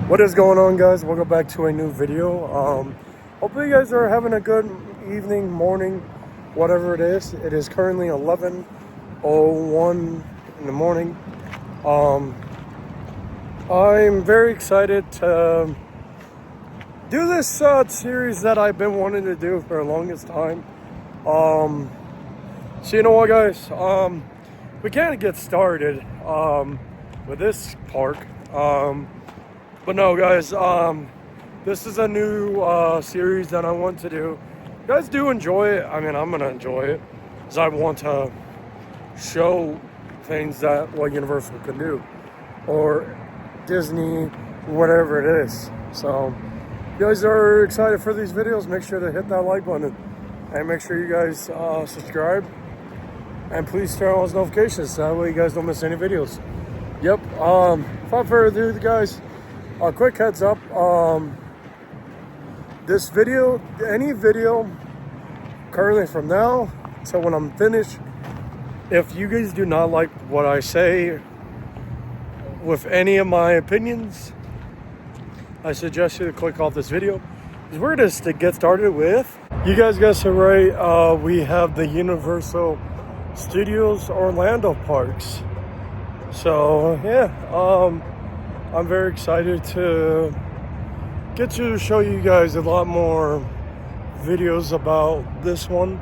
What is going on, guys? Welcome back to a new video. Hopefully you guys are having a good evening, morning, whatever it is. It is currently 11:01 in the morning. I'm very excited to do this series that I've been wanting to do for the longest time. So you know what, guys? We can't get started with this park. But no, guys, this is a new series that I want to do. You guys do enjoy it. I mean, I'm going to enjoy it because I want to show things that what Universal can do or Disney, whatever it is. So if you guys are excited for these videos, make sure to hit that like button and make sure you guys subscribe and please turn on those notifications. That way you guys don't miss any videos. Yep. Without further ado, guys, a quick heads up. This video, any video currently from now till when I'm finished, if you guys do not like what I say with any of my opinions, I suggest you to click off this video. Because we're just to get started with, you guys guessed it right, we have the Universal Studios Orlando parks. So yeah, I'm very excited to get to show you guys a lot more videos about this one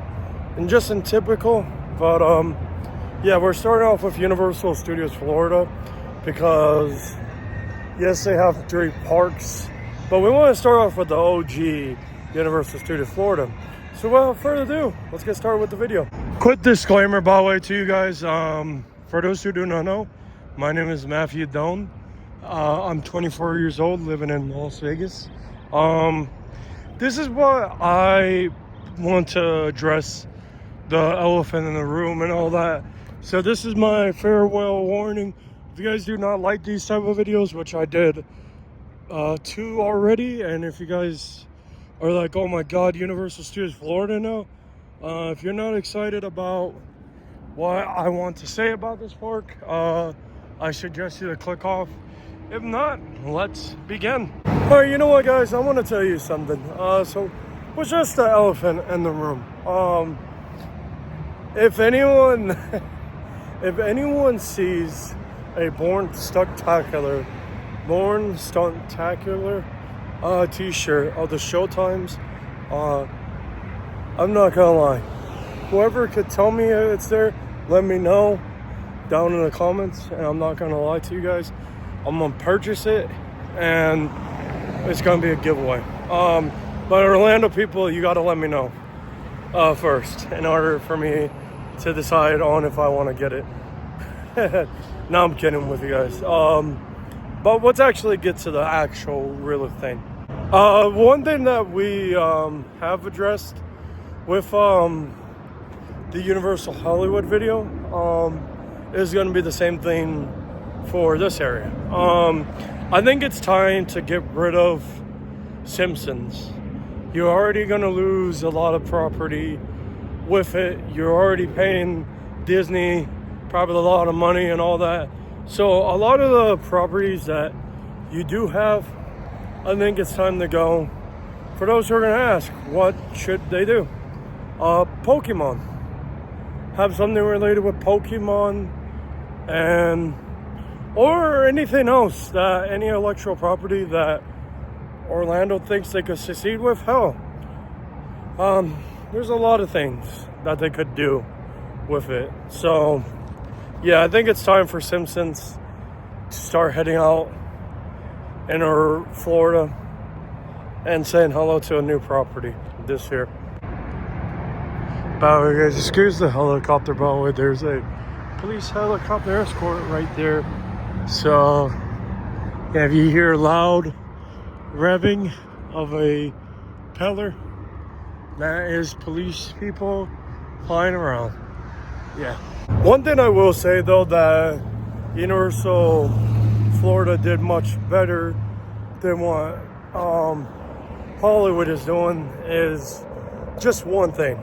and just in typical. But yeah, we're starting off with Universal Studios Florida because yes, they have 3 parks, but we want to start off with the OG Universal Studios Florida. So without further ado, let's get started with the video. Quick disclaimer, by the way, to you guys. For those who do not know, my name is Matthew Doan. I'm 24 years old, living in Las Vegas. This is what I want to address, the elephant in the room and all that. So this is my farewell warning. If you guys do not like these type of videos, which I did 2 already, and if you guys are like, oh my god, Universal Studios Florida now, if you're not excited about what I want to say about this park, I suggest you to click off. If not, let's begin. All right, you know what, guys? I want to tell you something. So, what's just the elephant in the room? If anyone sees a Born Stuntacular t-shirt of the Showtimes, I'm not gonna lie. Whoever could tell me it's there, let me know down in the comments, and I'm not gonna lie to you guys. I'm gonna purchase it, and it's gonna be a giveaway. But Orlando people, you gotta let me know first in order for me to decide on if I want to get it. No, I'm kidding with you guys. But let's actually get to the actual real thing. One thing that we have addressed with the Universal Hollywood video is going to be the same thing for this area. I think it's time to get rid of Simpsons. You're already going to lose a lot of property with it. You're already paying Disney probably a lot of money and all that. So a lot of the properties that you do have, I think it's time to go. For those who are going to ask, what should they do? Pokemon. Have something related with Pokemon and or anything else, that any intellectual property that Orlando thinks they could succeed with. Hell, there's a lot of things that they could do with it. So yeah, I think it's time for Simpsons to start heading out in Florida and saying hello to a new property this year. By the way, guys, excuse the helicopter. By the way, there's a police helicopter escort right there. So yeah, if you hear loud revving of a propeller, that is police people flying around. Yeah. One thing I will say though, that Universal Florida did much better than what Hollywood is doing is just one thing.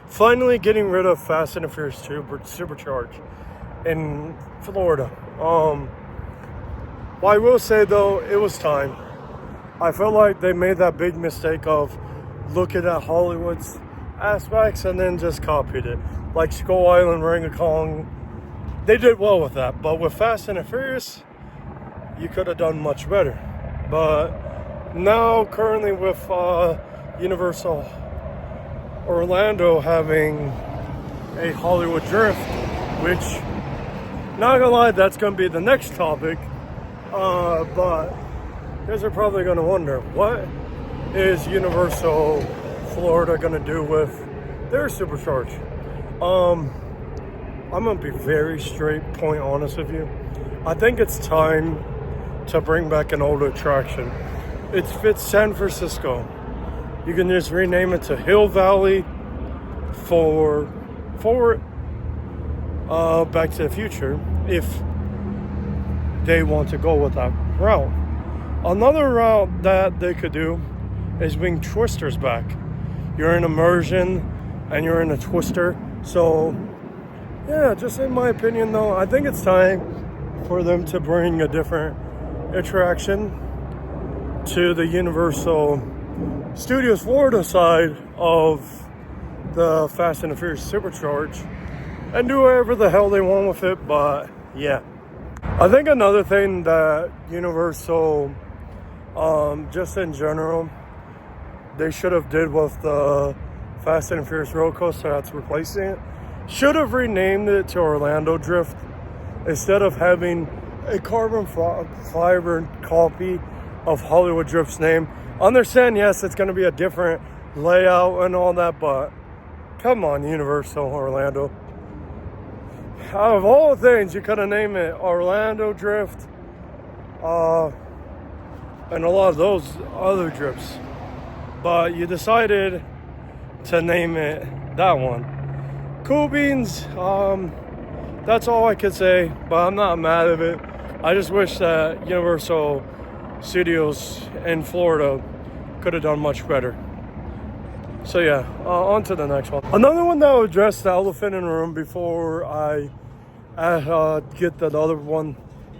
Finally getting rid of Fast and the Furious 2 Supercharged in Florida. Well, I will say though, it was time. I feel like they made that big mistake of looking at Hollywood's aspects and then just copied it. Like Skull Island, Ring of Kong, they did well with that. But with Fast and the Furious, you could have done much better. But now, currently with Universal Orlando having a Hollywood Drift, which, not gonna lie, that's gonna be the next topic. But you guys are probably gonna wonder, what is Universal Florida gonna do with their Supercharge? I'm gonna be very straight point honest with you. I think it's time to bring back an old attraction. It fits San Francisco. You can just rename it to Hill Valley for Back to the Future if they want to go with that route. Another route that they could do is bring Twisters back. You're in immersion and you're in a Twister. So yeah, just in my opinion though, I think it's time for them to bring a different attraction to the Universal Studios Florida side of the Fast and the Furious Supercharge and do whatever the hell they want with it. But yeah, I think another thing that Universal, just in general, they should have did with the Fast and Furious roller coaster that's replacing it, should have renamed it to Orlando Drift instead of having a carbon fiber copy of Hollywood Drift's name. Understand, yes, it's going to be a different layout and all that, but come on, Universal Orlando. Out of all the things, you could have named it Orlando Drift, and a lot of those other drifts, but you decided to name it that one. Cool beans. That's all I could say, but I'm not mad at it. I just wish that Universal Studios in Florida could have done much better. So yeah, on to the next one. Another one that will address the elephant in the room before I get the other one.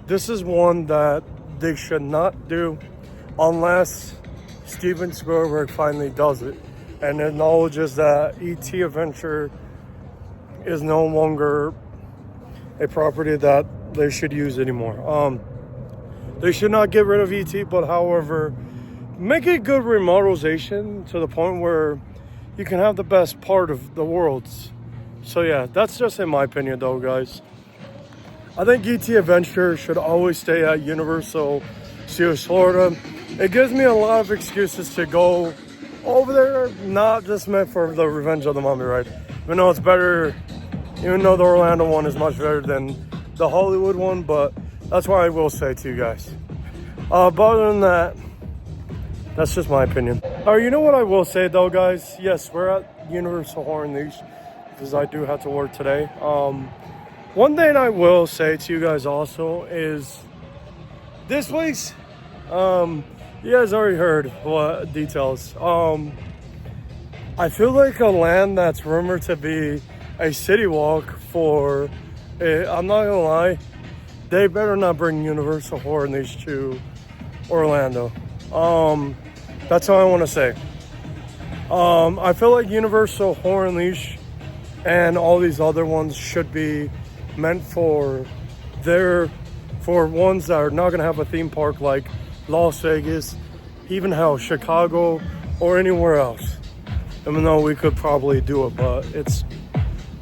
This is one that they should not do unless Steven Spielberg finally does it and acknowledges that E.T. Adventure is no longer a property that they should use anymore. They should not get rid of E.T., but however, make a good remodelization to the point where you can have the best part of the worlds. So yeah, that's just in my opinion though, guys. I think E.T. Adventure should always stay at Universal Studios Florida. It gives me a lot of excuses to go over there, not just meant for the Revenge of the Mummy ride. Even though it's better, even though the Orlando one is much better than the Hollywood one, but that's what I will say to you guys. But other than that, that's just my opinion. You know what I will say though, guys? Yes, we're at Universal Horror Unleashed because I do have to work today. One thing I will say to you guys also is this place, you guys already heard what details. I feel like a land that's rumored to be a city walk for, I'm not gonna lie, they better not bring Universal Horror Unleashed to Orlando. That's all I want to say. I feel like Universal Horror Unleashed and all these other ones should be meant for ones that are not going to have a theme park like Las Vegas, even hell, Chicago, or anywhere else. Even though we could probably do it, but it's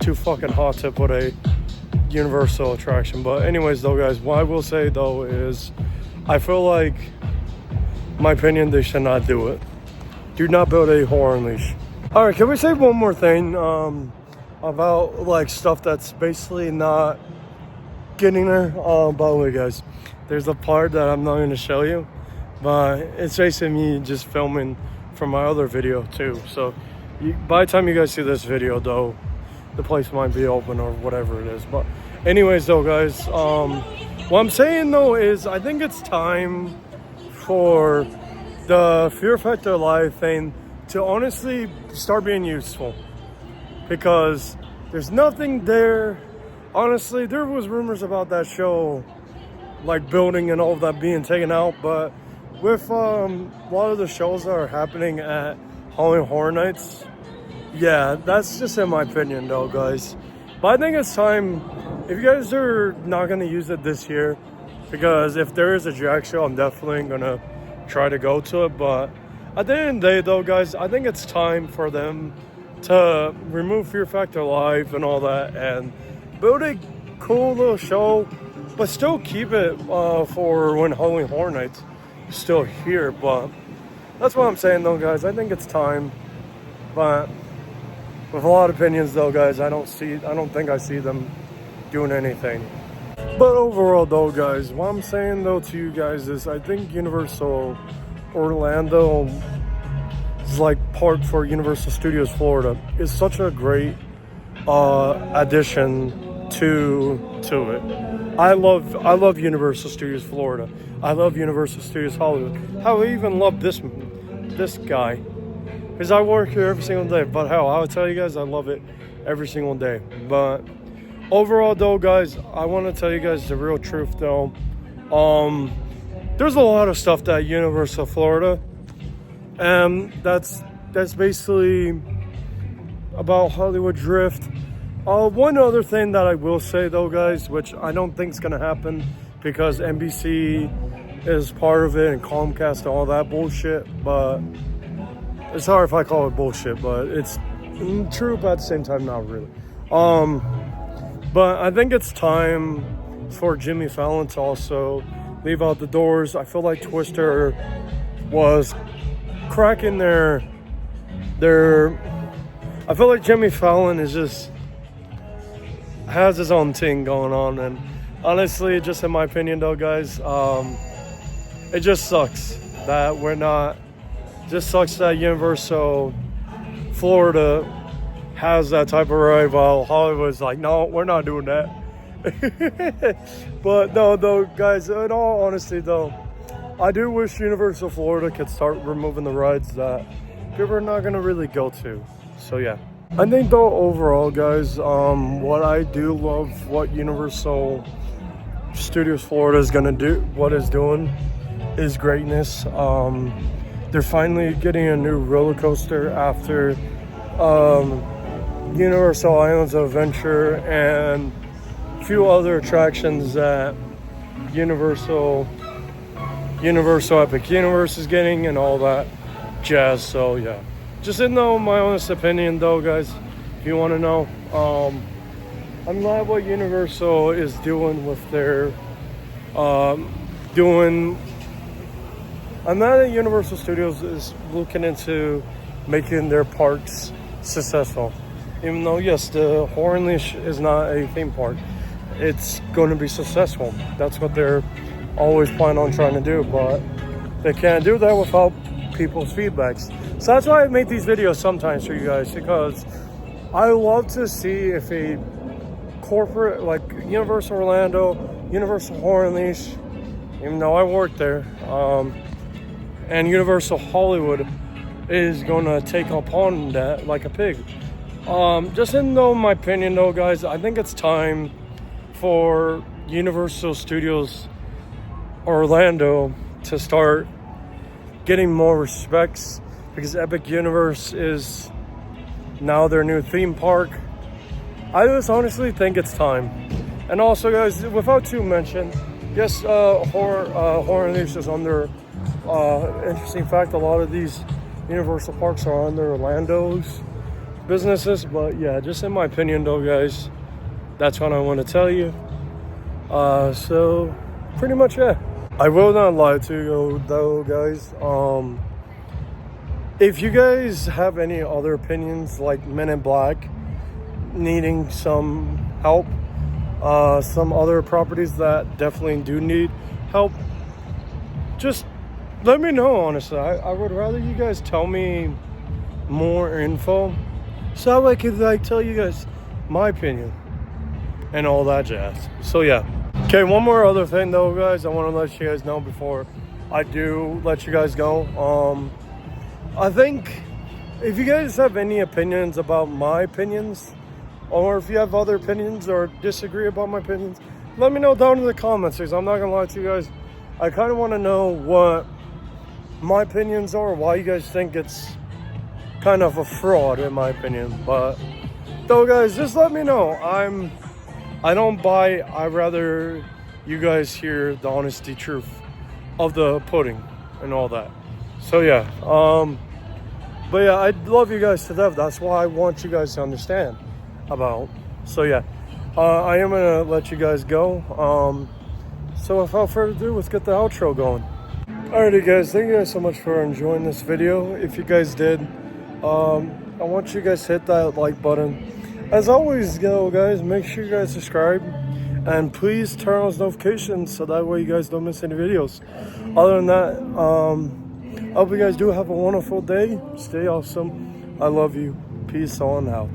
too fucking hot to put a Universal attraction. But anyways though, guys, what I will say though is I feel like, my opinion, they should not do it. Do not build a Horror Unleashed. All right, can we say one more thing about like stuff that's basically not getting there? By the way, guys, there's a part that I'm not going to show you, but it's basically me just filming from my other video too. So by the time you guys see this video though, the place might be open or whatever it is. But anyways though, guys, what I'm saying though is I think it's time for the Fear Factor Live thing to honestly start being useful, because there's nothing there. Honestly, there was rumors about that show like building and all of that being taken out. But with a lot of the shows that are happening at Halloween Horror Nights, yeah, that's just in my opinion though, guys. But I think it's time, if you guys are not going to use it this year, because if there is a drag show, I'm definitely going to try to go to it. But at the end of the day though, guys, I think it's time for them to remove Fear Factor Live and all that and build a cool little show, but still keep it for when Halloween Horror Nights is still here. But that's what I'm saying though, guys. I think it's time. But with a lot of opinions though, guys, I don't think I see them doing anything. But overall though, guys, what I'm saying though to you guys is I think Universal Orlando is like part for Universal Studios Florida is such a great addition to it. I love Universal Studios Florida. I love Universal Studios Hollywood. Hell, I even love this guy, because I work here every single day. But hell, I would tell you guys I love it every single day. But overall though, guys, I want to tell you guys the real truth though. There's a lot of stuff that Universal Florida, and that's basically about Hollywood Drift. One other thing that I will say though, guys, which I don't think is gonna happen because NBC is part of it and Comcast and all that bullshit, but it's hard if I call it bullshit, but it's true, but at the same time not really. But I think it's time for Jimmy Fallon to also leave out the doors. I feel like Twister was cracking their I feel like Jimmy Fallon has his own thing going on, and honestly, just in my opinion though, guys, it just sucks that Universal Florida has that type of rival. Hollywood's like, no, we're not doing that. But no, though, guys, in all honesty though, I do wish Universal Florida could start removing the rides that people are not going to really go to. So yeah, I think though overall, guys, what I do love what Universal Studios Florida is going to do, what it's doing is greatness. They're finally getting a new roller coaster after Universal Islands of Adventure and a few other attractions that Universal Epic Universe is getting and all that jazz. So yeah, just in though my honest opinion though, guys, if you want to know, I'm glad what Universal is doing with their I'm glad that Universal Studios is looking into making their parks successful. Even though yes, the Horror Unleashed is not a theme park, it's going to be successful. That's what they're always plan on trying to do, but they can't do that without people's feedbacks. So that's why I make these videos sometimes for you guys, because I love to see if a corporate like Universal Orlando, Universal Horror Unleashed, even though I work there, and Universal Hollywood is going to take upon that like a pig. Just in though my opinion though, guys, I think it's time for Universal Studios Orlando to start getting more respects, because Epic Universe is now their new theme park. I just honestly think it's time. And also, guys, without to mention, yes, Horror Unleashed is under interesting fact. A lot of these Universal parks are under Orlando's businesses, but yeah, just in my opinion, though, guys, that's what I want to tell you. So pretty much, yeah. I will not lie to you though, guys. If you guys have any other opinions, like Men in Black needing some help, some other properties that definitely do need help, just let me know. Honestly, I would rather you guys tell me more info, so I could like tell you guys my opinion and all that jazz. So yeah. Okay, one more other thing though, guys, I want to let you guys know before I do let you guys go. I think if you guys have any opinions about my opinions, or if you have other opinions or disagree about my opinions, let me know down in the comments, because I'm not gonna lie to you guys. I kind of want to know what my opinions are, why you guys think it's kind of a fraud, in my opinion. But though, guys, just let me know. I don't buy. I rather you guys hear the honesty truth of the pudding and all that. So yeah, but yeah, I love you guys to death. That's why I want you guys to understand about. So yeah, I am gonna let you guys go. So without further ado, let's get the outro going. Alrighty, guys, thank you guys so much for enjoying this video. If you guys did, I want you guys to hit that like button. As always, guys, make sure you guys subscribe and please turn on those notifications so that way you guys don't miss any videos. Other than that, I hope you guys do have a wonderful day. Stay awesome. I love you. Peace on out.